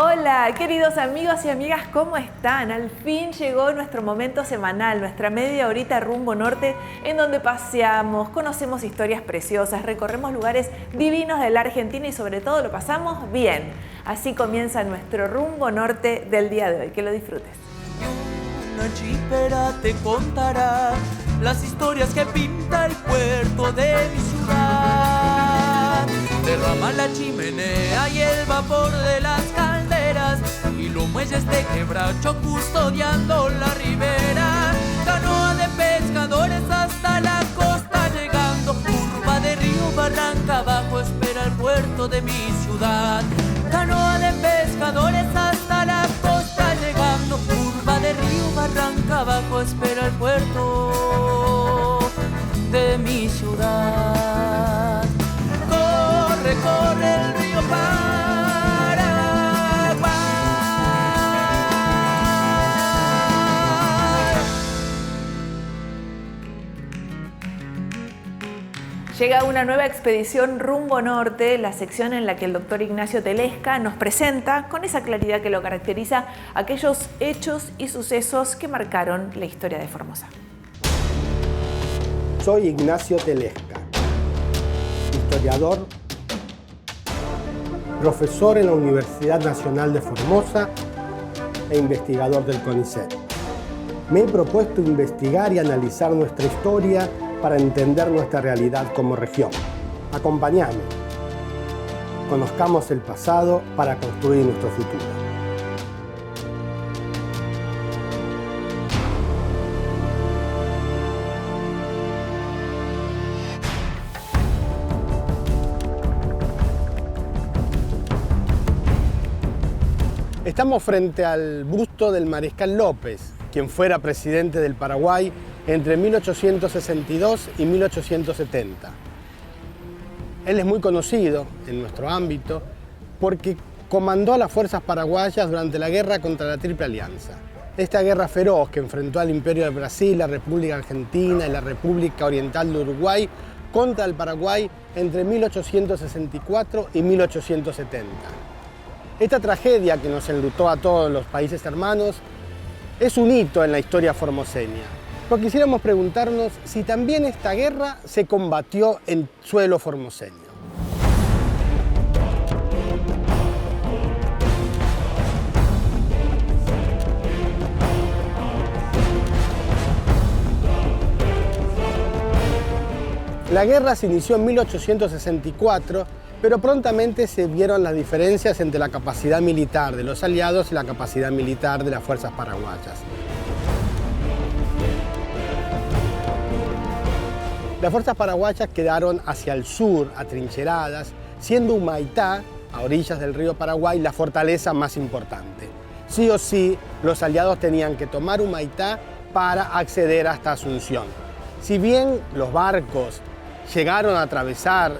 Hola, queridos amigos y amigas, ¿cómo están? Al fin llegó nuestro momento semanal, nuestra media horita rumbo norte, en donde paseamos, conocemos historias preciosas, recorremos lugares divinos de la Argentina y sobre todo lo pasamos bien. Así comienza nuestro rumbo norte del día de hoy. Que lo disfrutes. Una chipera te contará las historias que pinta el puerto de mi ciudad. Derrama la chimenea y el vapor de las calderas y los muelles de quebracho custodiando la ribera. Canoa de pescadores hasta la costa llegando, curva de río barranca abajo espera el puerto de mi ciudad. Canoa de pescadores hasta la costa llegando, curva de río barranca abajo espera el puerto de mi ciudad. Corre, corre el río Paraguay. Llega una nueva expedición rumbo norte, la sección en la que el doctor Ignacio Telesca nos presenta, con esa claridad que lo caracteriza, aquellos hechos y sucesos que marcaron la historia de Formosa. Soy Ignacio Telesca, historiador, profesor en la Universidad Nacional de Formosa e investigador del CONICET. Me he propuesto investigar y analizar nuestra historia para entender nuestra realidad como región. Acompáñame. Conozcamos el pasado para construir nuestro futuro. Estamos frente al busto del Mariscal López, quien fuera presidente del Paraguay entre 1862 y 1870. Él es muy conocido en nuestro ámbito porque comandó a las fuerzas paraguayas durante la guerra contra la Triple Alianza. Esta guerra feroz que enfrentó al Imperio de Brasil, la República Argentina y la República Oriental de Uruguay contra el Paraguay entre 1864 y 1870. Esta tragedia que nos enlutó a todos los países hermanos es un hito en la historia formoseña. Pero quisiéramos preguntarnos si también esta guerra se combatió en suelo formoseño. La guerra se inició en 1864, pero prontamente se vieron las diferencias entre la capacidad militar de los aliados y la capacidad militar de las fuerzas paraguayas. Las fuerzas paraguayas quedaron hacia el sur, atrincheradas, siendo Humaitá, a orillas del río Paraguay, la fortaleza más importante. Sí o sí, los aliados tenían que tomar Humaitá para acceder hasta Asunción. Si bien los barcos llegaron a atravesar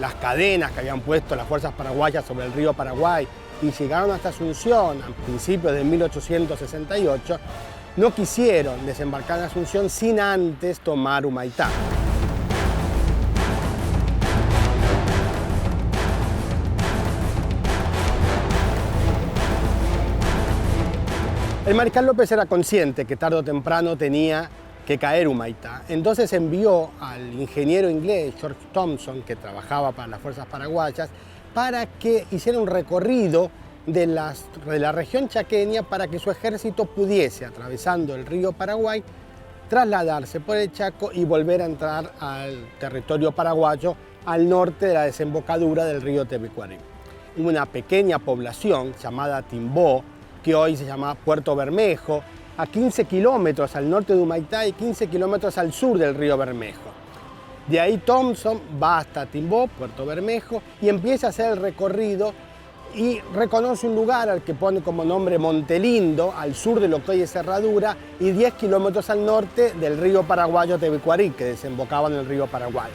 las cadenas que habían puesto las fuerzas paraguayas sobre el río Paraguay y llegaron hasta Asunción a principios de 1868, no quisieron desembarcar en Asunción sin antes tomar Humaitá. El Mariscal López era consciente que tarde o temprano tenía que caer Humaitá. Entonces envió al ingeniero inglés George Thompson, que trabajaba para las fuerzas paraguayas, para que hiciera un recorrido de la región chaqueña para que su ejército pudiese, atravesando el río Paraguay, trasladarse por el Chaco y volver a entrar al territorio paraguayo al norte de la desembocadura del río Tebicuarí. Una pequeña población llamada Timbó, que hoy se llama Puerto Bermejo, a 15 kilómetros al norte de Humaitá y 15 kilómetros al sur del río Bermejo. De ahí Thompson va hasta Timbó, Puerto Bermejo, y empieza a hacer el recorrido y reconoce un lugar al que pone como nombre Montelindo, al sur de lo que hoy es Herradura, y 10 kilómetros al norte del río paraguayo Tebicuarí, que desembocaba en el río Paraguay.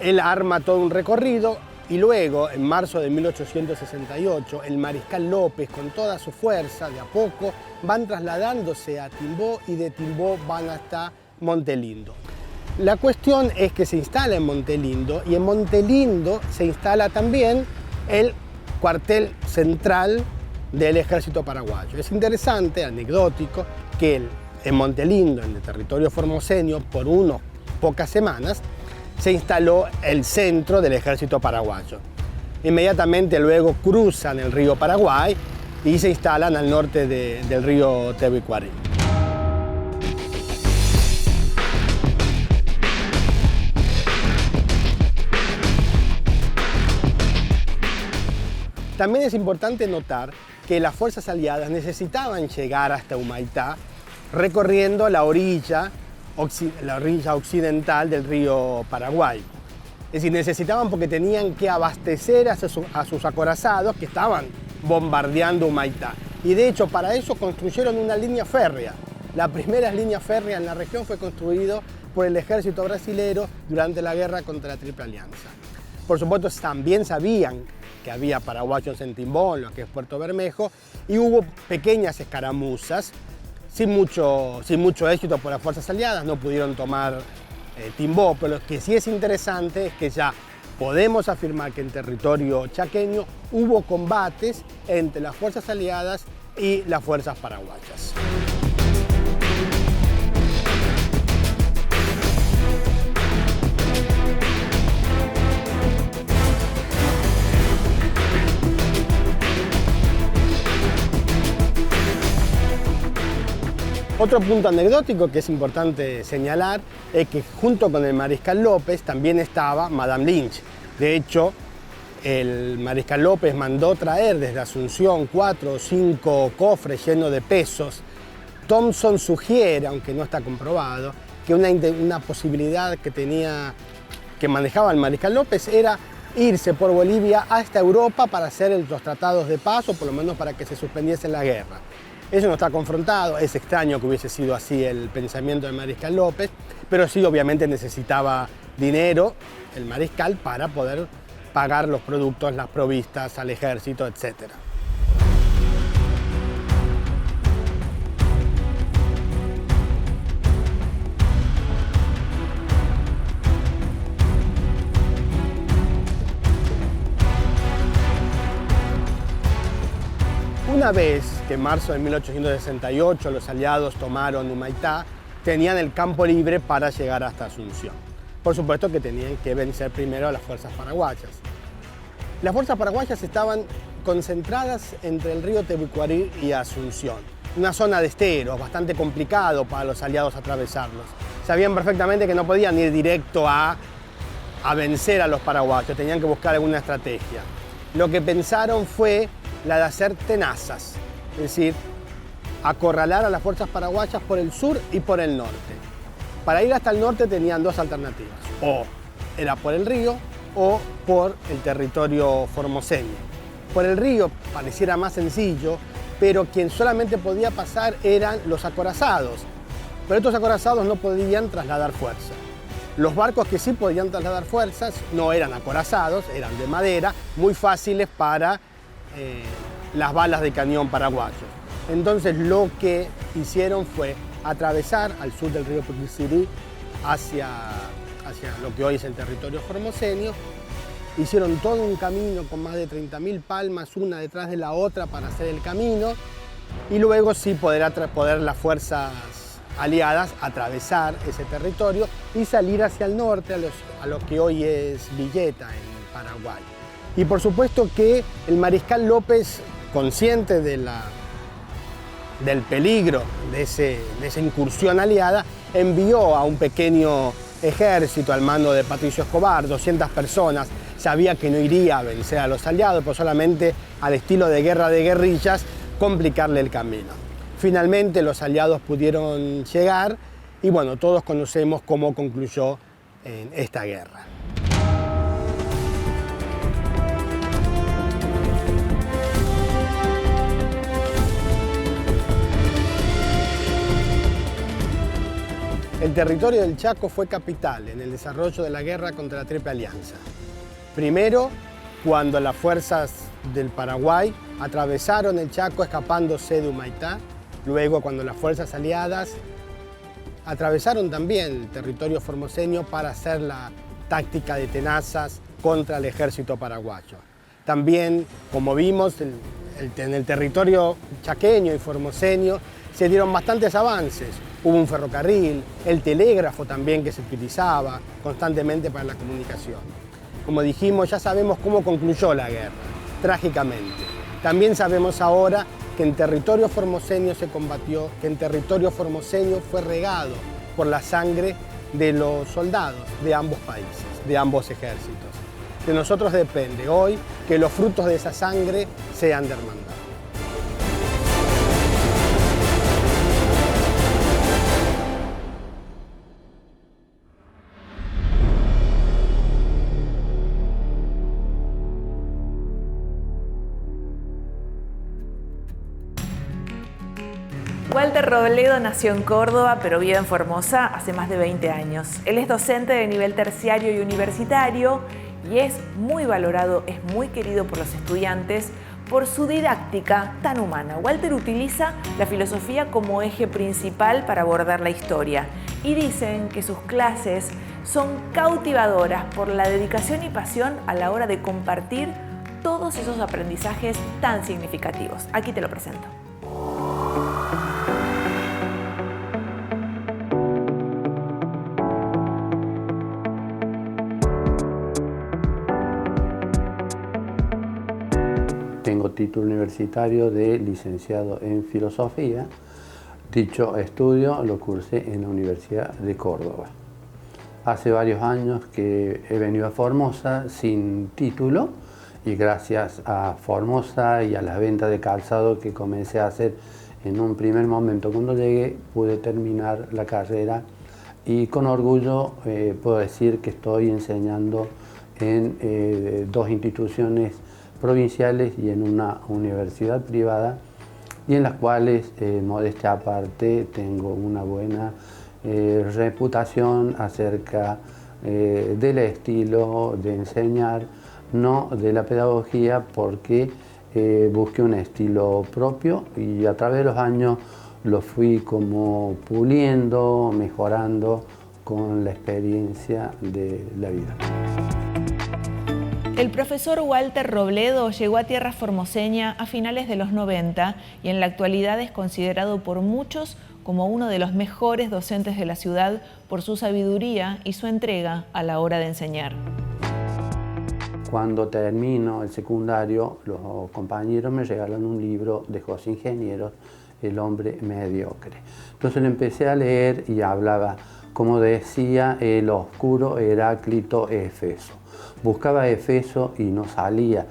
Él arma todo un recorrido y luego, en marzo de 1868, el Mariscal López, con toda su fuerza, de a poco, van trasladándose a Timbó y de Timbó van hasta Montelindo. La cuestión es que se instala en Montelindo y en Montelindo se instala también el cuartel central del ejército paraguayo. Es interesante, anecdótico, que en Montelindo, en el territorio formoseño, por unas pocas semanas, se instaló el centro del ejército paraguayo. Inmediatamente luego cruzan el río Paraguay y se instalan al norte del río Tebicuarí. También es importante notar que las fuerzas aliadas necesitaban llegar hasta Humaitá recorriendo la orilla occidental del río Paraguay. Es decir, necesitaban porque tenían que abastecer a sus acorazados que estaban bombardeando Humaitá. Y de hecho, para eso construyeron una línea férrea. La primera línea férrea en la región fue construida por el ejército brasilero durante la guerra contra la Triple Alianza. Por supuesto, también sabían que había paraguayos en Timbó, lo que es Puerto Bermejo, y hubo pequeñas escaramuzas, sin mucho éxito por las fuerzas aliadas, no pudieron tomar Timbó, pero lo que sí es interesante es que ya podemos afirmar que en territorio chaqueño hubo combates entre las fuerzas aliadas y las fuerzas paraguayas. Otro punto anecdótico que es importante señalar es que junto con el mariscal López también estaba Madame Lynch. De hecho, el mariscal López mandó traer desde Asunción 4 o 5 cofres llenos de pesos. Thompson sugiere, aunque no está comprobado, que una posibilidad que manejaba el mariscal López era irse por Bolivia hasta Europa para hacer los tratados de paz o por lo menos para que se suspendiese la guerra. Eso no está confrontado, es extraño que hubiese sido así el pensamiento del mariscal López, pero sí obviamente necesitaba dinero el mariscal para poder pagar los productos, las provistas al ejército, etc. Una vez que en marzo de 1868 los aliados tomaron Humaitá, tenían el campo libre para llegar hasta Asunción. Por supuesto que tenían que vencer primero a las fuerzas paraguayas. Las fuerzas paraguayas estaban concentradas entre el río Tebicuarí y Asunción, una zona de esteros, bastante complicado para los aliados atravesarlos. Sabían perfectamente que no podían ir directo a vencer a los paraguayos, tenían que buscar alguna estrategia. Lo que pensaron fue la de hacer tenazas, es decir, acorralar a las fuerzas paraguayas por el sur y por el norte. Para ir hasta el norte tenían dos alternativas, o era por el río o por el territorio formoseño. Por el río pareciera más sencillo, pero quien solamente podía pasar eran los acorazados, pero estos acorazados no podían trasladar fuerza. Los barcos que sí podían trasladar fuerzas no eran acorazados, eran de madera, muy fáciles para las balas de cañón paraguayos. Entonces lo que hicieron fue atravesar al sur del río Puquicirí hacia lo que hoy es el territorio formoseño. Hicieron todo un camino con más de 30.000 palmas, una detrás de la otra para hacer el camino, y luego sí poder las fuerzas aliadas atravesar ese territorio y salir hacia el norte, a lo que hoy es Villeta, en Paraguay. Y por supuesto que el mariscal López, consciente del peligro de esa incursión aliada, envió a un pequeño ejército al mando de Patricio Escobar, 200 personas. Sabía que no iría a vencer a los aliados, pero solamente al estilo de guerra de guerrillas, complicarle el camino. Finalmente los aliados pudieron llegar y bueno, todos conocemos cómo concluyó en esta guerra. El territorio del Chaco fue capital en el desarrollo de la guerra contra la Triple Alianza. Primero, cuando las fuerzas del Paraguay atravesaron el Chaco escapándose de Humaitá. Luego, cuando las fuerzas aliadas atravesaron también el territorio formoseño para hacer la táctica de tenazas contra el ejército paraguayo. También, como vimos, en el territorio chaqueño y formoseño se dieron bastantes avances. Hubo un ferrocarril, el telégrafo también que se utilizaba constantemente para la comunicación. Como dijimos, ya sabemos cómo concluyó la guerra, trágicamente. También sabemos ahora que en territorio formoseño se combatió, que en territorio formoseño fue regado por la sangre de los soldados de ambos países, de ambos ejércitos. De nosotros depende hoy que los frutos de esa sangre sean de hermandad. Walter Robledo nació en Córdoba, pero vive en Formosa hace más de 20 años. Él es docente de nivel terciario y universitario y es muy valorado, es muy querido por los estudiantes por su didáctica tan humana. Walter utiliza la filosofía como eje principal para abordar la historia y dicen que sus clases son cautivadoras por la dedicación y pasión a la hora de compartir todos esos aprendizajes tan significativos. Aquí te lo presento. Tengo título universitario de licenciado en filosofía. Dicho estudio lo cursé en la Universidad de Córdoba. Hace varios años que he venido a Formosa sin título y gracias a Formosa y a las ventas de calzado que comencé a hacer en un primer momento cuando llegué, pude terminar la carrera y con orgullo puedo decir que estoy enseñando en dos instituciones provinciales y en una universidad privada y en las cuales, modestia aparte, tengo una buena reputación acerca del estilo de enseñar, no de la pedagogía, porque busqué un estilo propio y a través de los años lo fui como puliendo, mejorando con la experiencia de la vida. El profesor Walter Robledo llegó a tierra formoseña a finales de los 90 y en la actualidad es considerado por muchos como uno de los mejores docentes de la ciudad por su sabiduría y su entrega a la hora de enseñar. Cuando termino el secundario, los compañeros me regalan un libro de José Ingenieros, El hombre mediocre. Entonces lo empecé a leer y hablaba, como decía el oscuro Heráclito Efeso. Buscaba Efeso y no salía.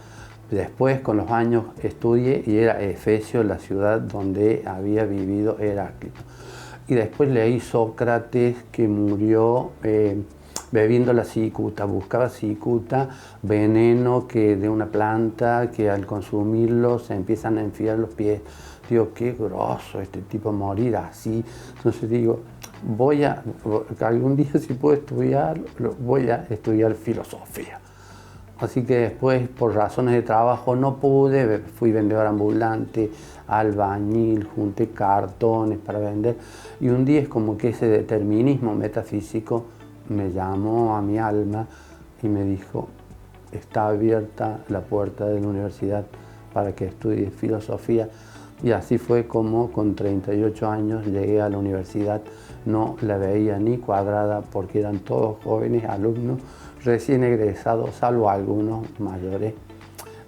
Después, con los años, estudié y era Efesio la ciudad donde había vivido Heráclito. Y después leí Sócrates, que murió bebiendo la cicuta. Buscaba cicuta, veneno de una planta que al consumirlo se empiezan a enfriar los pies. Digo, qué grosso este tipo morir así. Entonces digo, algún día si puedo estudiar, voy a estudiar filosofía. Así que después, por razones de trabajo, no pude, fui vendedor ambulante, albañil, junté cartones para vender. Y un día es como que ese determinismo metafísico me llamó a mi alma y me dijo, está abierta la puerta de la universidad para que estudies filosofía. Y así fue como con 38 años llegué a la universidad. No la veía ni cuadrada porque eran todos jóvenes alumnos recién egresados, salvo algunos mayores.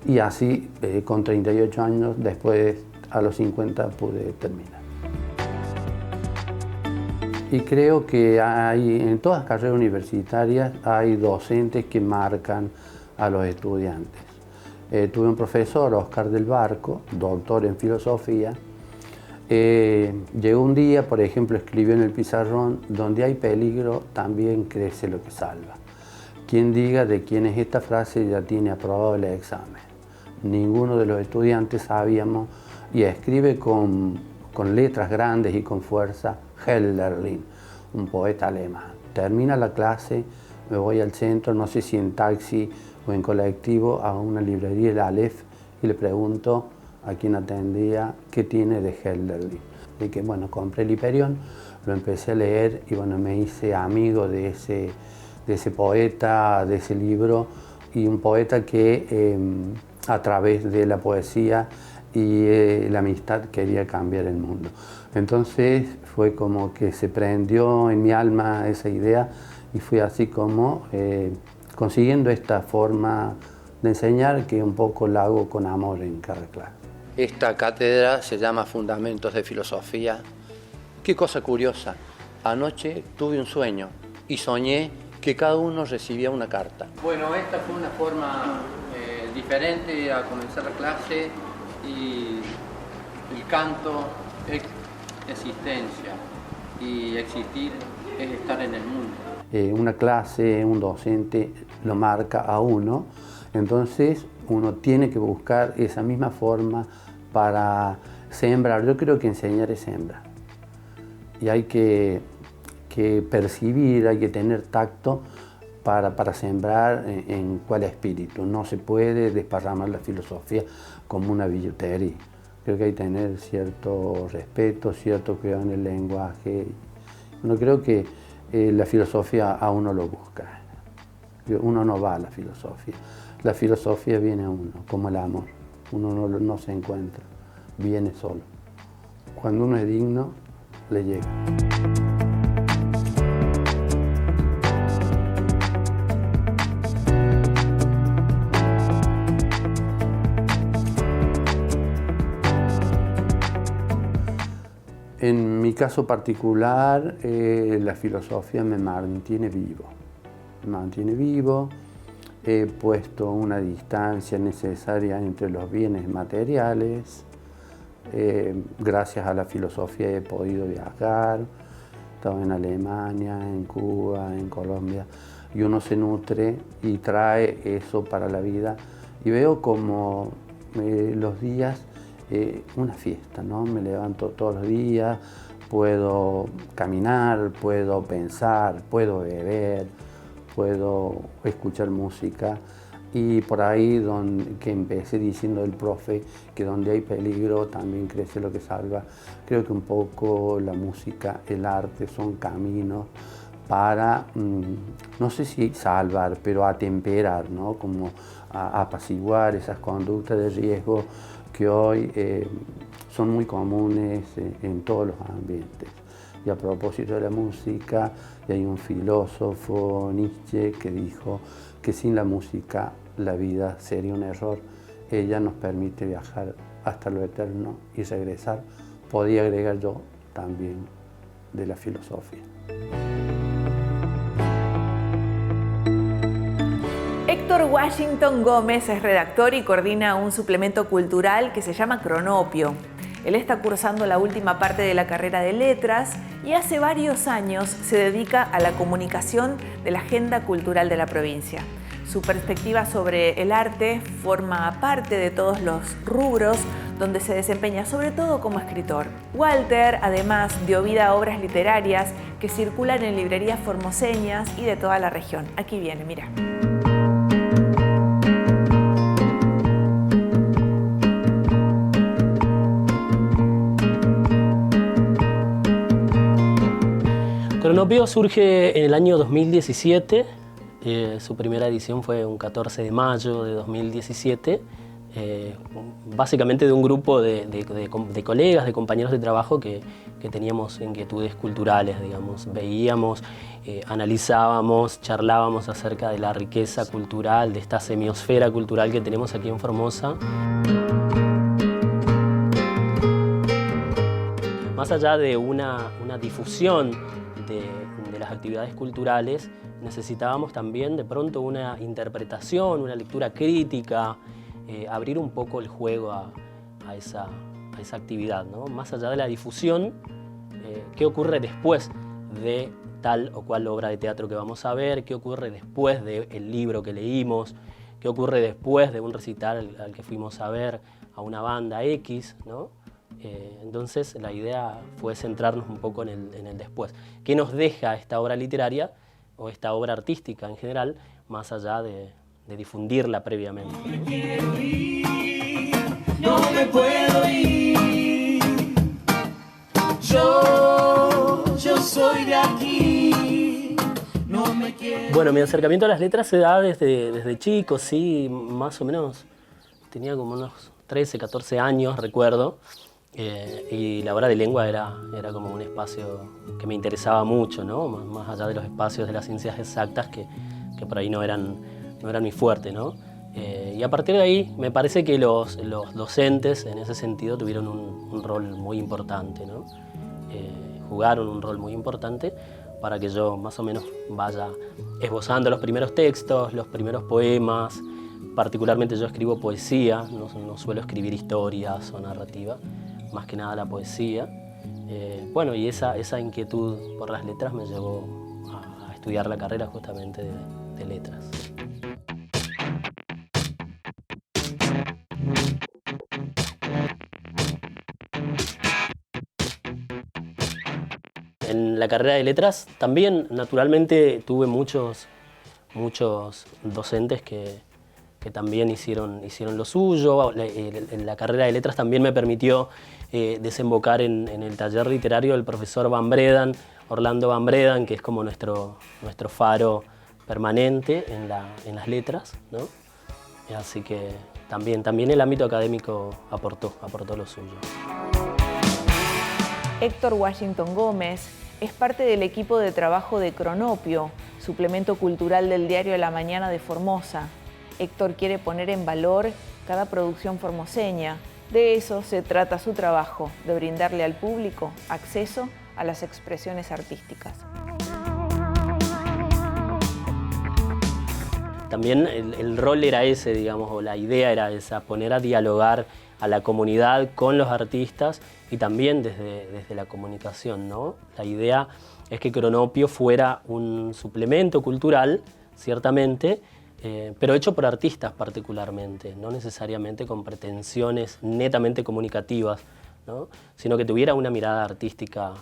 Y así, con 38 años, después a los 50 pude terminar. Y creo que en todas las carreras universitarias hay docentes que marcan a los estudiantes. Tuve un profesor, Oscar del Barco, doctor en filosofía. Llegó un día, por ejemplo, escribió en el pizarrón, donde hay peligro también crece lo que salva. Quien diga de quién es esta frase ya tiene aprobado el examen. Ninguno de los estudiantes sabíamos, y escribe con letras grandes y con fuerza, Hölderlin, un poeta alemán. Termina la clase, me voy al centro, no sé si en taxi o en colectivo, a una librería, el Aleph, y le pregunto a quien atendía qué tiene de Hölderlin. Y que bueno, compré el Hiperión, lo empecé a leer y bueno, me hice amigo de ese poeta, de ese libro, y un poeta que a través de la poesía y la amistad quería cambiar el mundo. Entonces fue como que se prendió en mi alma esa idea y fui así como consiguiendo esta forma de enseñar que un poco la hago con amor en cada clase. Esta cátedra se llama Fundamentos de Filosofía. Qué cosa curiosa, anoche tuve un sueño y soñé que cada uno recibía una carta. Bueno, esta fue una forma diferente a comenzar la clase y el canto es existencia y existir es estar en el mundo. Una clase, un docente lo marca a uno, entonces uno tiene que buscar esa misma forma para sembrar. Yo creo que enseñar es sembrar y hay que percibir, hay que tener tacto para sembrar en cuál espíritu. No se puede desparramar la filosofía como una billutería. Creo que hay que tener cierto respeto, cierto cuidado en el lenguaje. No creo que la filosofía a uno lo busca. Uno no va a la filosofía. La filosofía viene a uno, como el amor. Uno no se encuentra, viene solo. Cuando uno es digno, le llega. En mi caso particular, la filosofía me mantiene vivo. Me mantiene vivo. He puesto una distancia necesaria entre los bienes materiales. Gracias a la filosofía he podido viajar. He estado en Alemania, en Cuba, en Colombia. Y uno se nutre y trae eso para la vida. Y veo como los días una fiesta, ¿no? Me levanto todos los días, puedo caminar, puedo pensar, puedo beber, puedo escuchar música. Y por ahí que empecé diciendo el profe que donde hay peligro también crece lo que salva. Creo que un poco la música, el arte son caminos para, no sé si salvar, pero atemperar, ¿no? Como apaciguar esas conductas de riesgo que hoy son muy comunes en todos los ambientes. Y a propósito de la música, hay un filósofo, Nietzsche, que dijo que sin la música la vida sería un error. Ella nos permite viajar hasta lo eterno y regresar. Podía agregar yo también de la filosofía. Héctor Washington Gómez es redactor y coordina un suplemento cultural que se llama Cronopio. Él está cursando la última parte de la carrera de Letras y hace varios años se dedica a la comunicación de la agenda cultural de la provincia. Su perspectiva sobre el arte forma parte de todos los rubros donde se desempeña, sobre todo como escritor. Walter, además, dio vida a obras literarias que circulan en librerías formoseñas y de toda la región. Aquí viene, mira. Cronopio surge en el año 2017, su primera edición fue un 14 de mayo de 2017, básicamente de un grupo de colegas, de compañeros de trabajo que teníamos inquietudes culturales, digamos. Veíamos, analizábamos, charlábamos acerca de la riqueza cultural, de esta semiosfera cultural que tenemos aquí en Formosa. Más allá de una difusión de las actividades culturales, necesitábamos también de pronto una interpretación, una lectura crítica, abrir un poco el juego a esa actividad, ¿no? Más allá de la difusión, ¿qué ocurre después de tal o cual obra de teatro que vamos a ver? ¿Qué ocurre después del libro que leímos? ¿Qué ocurre después de un recital al que fuimos a ver a una banda X, ¿no? Entonces la idea fue centrarnos un poco en el después. ¿Qué nos deja esta obra literaria o esta obra artística en general, más allá de difundirla previamente? No me quiero ir, no me puedo ir. Yo soy de aquí, no me quiero. Bueno, mi acercamiento a las letras se da desde chico, sí, más o menos tenía como unos 13, 14 años, recuerdo, y la hora de lengua era como un espacio que me interesaba mucho, ¿no? Más allá de los espacios de las ciencias exactas que por ahí no eran mi fuerte, ¿no? Y a partir de ahí me parece que los docentes en ese sentido tuvieron un rol muy importante, ¿no? Jugaron un rol muy importante para que yo más o menos vaya esbozando los primeros textos, los primeros poemas. Particularmente yo escribo poesía, no suelo escribir historias o narrativa, más que nada la poesía. Bueno, y esa inquietud por las letras me llevó a estudiar la carrera justamente de letras. En la carrera de letras también, naturalmente, tuve muchos docentes que también hicieron lo suyo. La carrera de letras también me permitió desembocar en el taller literario del profesor Van Bredan, Orlando Van Bredan, que es como nuestro faro permanente en las letras, ¿no? Así que también el ámbito académico aportó lo suyo. Héctor Washington Gómez es parte del equipo de trabajo de Cronopio, suplemento cultural del diario La Mañana de Formosa. Héctor quiere poner en valor cada producción formoseña. De eso se trata su trabajo, de brindarle al público acceso a las expresiones artísticas. También el rol era ese, digamos, o la idea era esa, poner a dialogar a la comunidad con los artistas y también desde la comunicación, ¿no? La idea es que Cronopio fuera un suplemento cultural, ciertamente, pero hecho por artistas particularmente, no necesariamente con pretensiones netamente comunicativas, ¿no? Sino que tuviera una mirada artística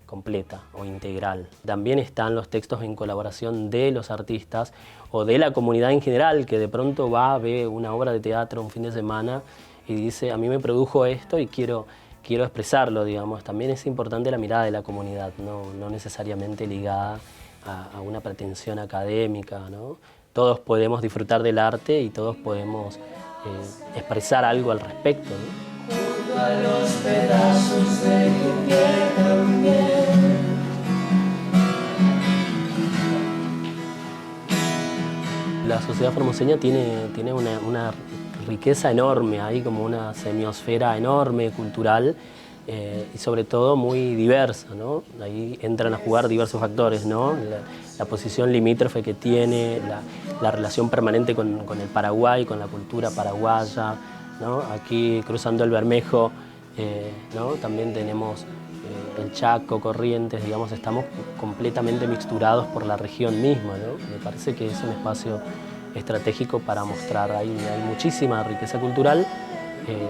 completa o integral. También están los textos en colaboración de los artistas o de la comunidad en general, que de pronto ve una obra de teatro un fin de semana y dice, a mí me produjo esto y quiero expresarlo, digamos. También es importante la mirada de la comunidad, no necesariamente ligada a una pretensión académica, ¿no? Todos podemos disfrutar del arte y todos podemos expresar algo al respecto, ¿no? Junto a los pedazos de tu piel también. La sociedad formoseña tiene una riqueza enorme, hay como una semiosfera enorme, cultural, y sobre todo muy diversa, ¿no? Ahí entran a jugar diversos factores, ¿no? La posición limítrofe que tiene, la relación permanente con el Paraguay, con la cultura paraguaya, ¿no? Aquí cruzando el Bermejo, ¿no? También tenemos el Chaco, Corrientes, digamos, estamos completamente mixturados por la región misma, ¿no? Me parece que es un espacio estratégico para mostrar, hay muchísima riqueza cultural,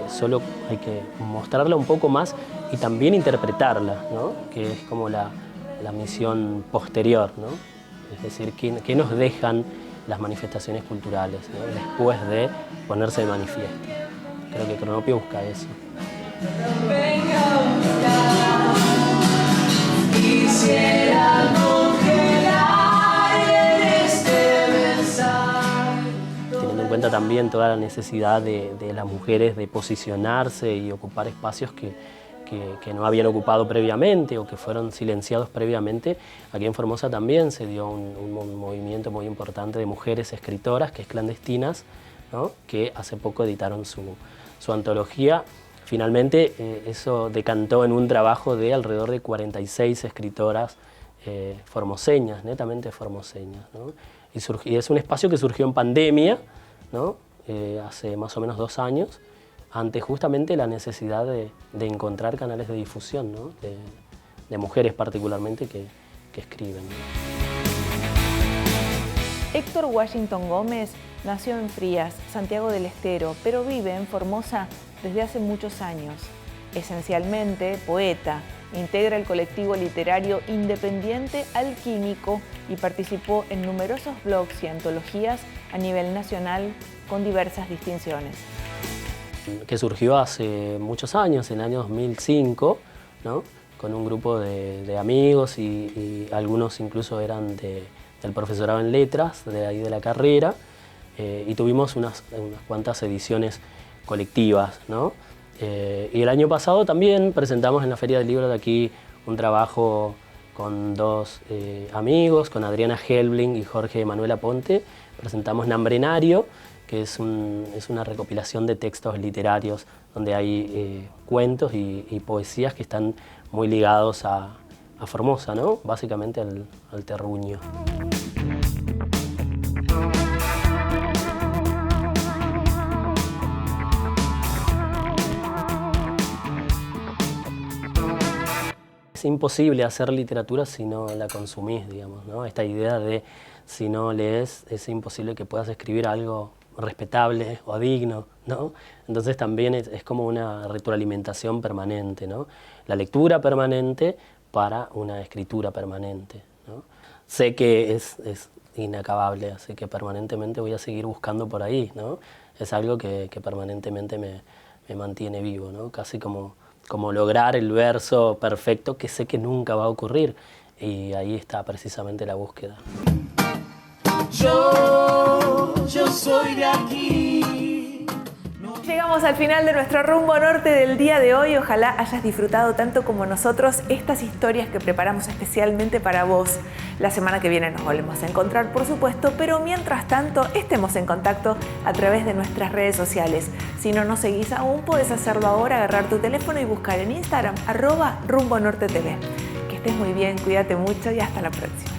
solo hay que mostrarla un poco más y también interpretarla, ¿no? Que es como la misión posterior, ¿no? Es decir, ¿qué nos dejan las manifestaciones culturales, ¿no? Después de ponerse de manifiesto? Creo que Cronopio busca eso. Venga a buscar, quisiera congelar en este mensaje. Teniendo en cuenta también toda la necesidad de las mujeres de posicionarse y ocupar espacios que no habían ocupado previamente o que fueron silenciados previamente, aquí en Formosa también se dio un movimiento muy importante de mujeres escritoras, que es Clandestinas, ¿no? Que hace poco editaron su antología. Finalmente eso decantó en un trabajo de alrededor de 46 escritoras formoseñas, netamente formoseñas, ¿no? Y es un espacio que surgió en pandemia, ¿no? Hace más o menos 2 años, ante justamente la necesidad de encontrar canales de difusión, ¿no? de mujeres particularmente que escriben, ¿no? Héctor Washington Gómez nació en Frías, Santiago del Estero, pero vive en Formosa desde hace muchos años. Esencialmente poeta, integra el colectivo literario independiente Alquímico y participó en numerosos blogs y antologías a nivel nacional con diversas distinciones. Que surgió hace muchos años, en el año 2005, ¿no? Con un grupo de amigos y algunos incluso eran del profesorado en letras, de ahí de la carrera, y tuvimos unas cuantas ediciones colectivas, ¿no? Y el año pasado también presentamos en la Feria del Libro de aquí un trabajo con dos amigos, con Adriana Helbling y Jorge Manuel Aponte. Presentamos Nambrenario, que es una recopilación de textos literarios donde hay cuentos y poesías que están muy ligados a Formosa, ¿no? Básicamente al terruño. Es imposible hacer literatura si no la consumís, digamos, ¿no? Esta idea de si no lees es imposible que puedas escribir algo respetable o digno, ¿no? Entonces también es como una retroalimentación permanente, ¿no? La lectura permanente para una escritura permanente, ¿no? Sé que es inacabable, así que permanentemente voy a seguir buscando por ahí, ¿no? Es algo que permanentemente me mantiene vivo, ¿no? Casi como lograr el verso perfecto que sé que nunca va a ocurrir, y ahí está precisamente la búsqueda. Yo soy de aquí. Llegamos al final de nuestro Rumbo Norte del día de hoy. Ojalá hayas disfrutado tanto como nosotros estas historias que preparamos especialmente para vos. La semana que viene nos volvemos a encontrar, por supuesto, pero mientras tanto estemos en contacto a través de nuestras redes sociales. Si no nos seguís aún, podés hacerlo ahora, agarrar tu teléfono y buscar en Instagram @RumboNorteTV. Que estés muy bien, cuídate mucho y hasta la próxima.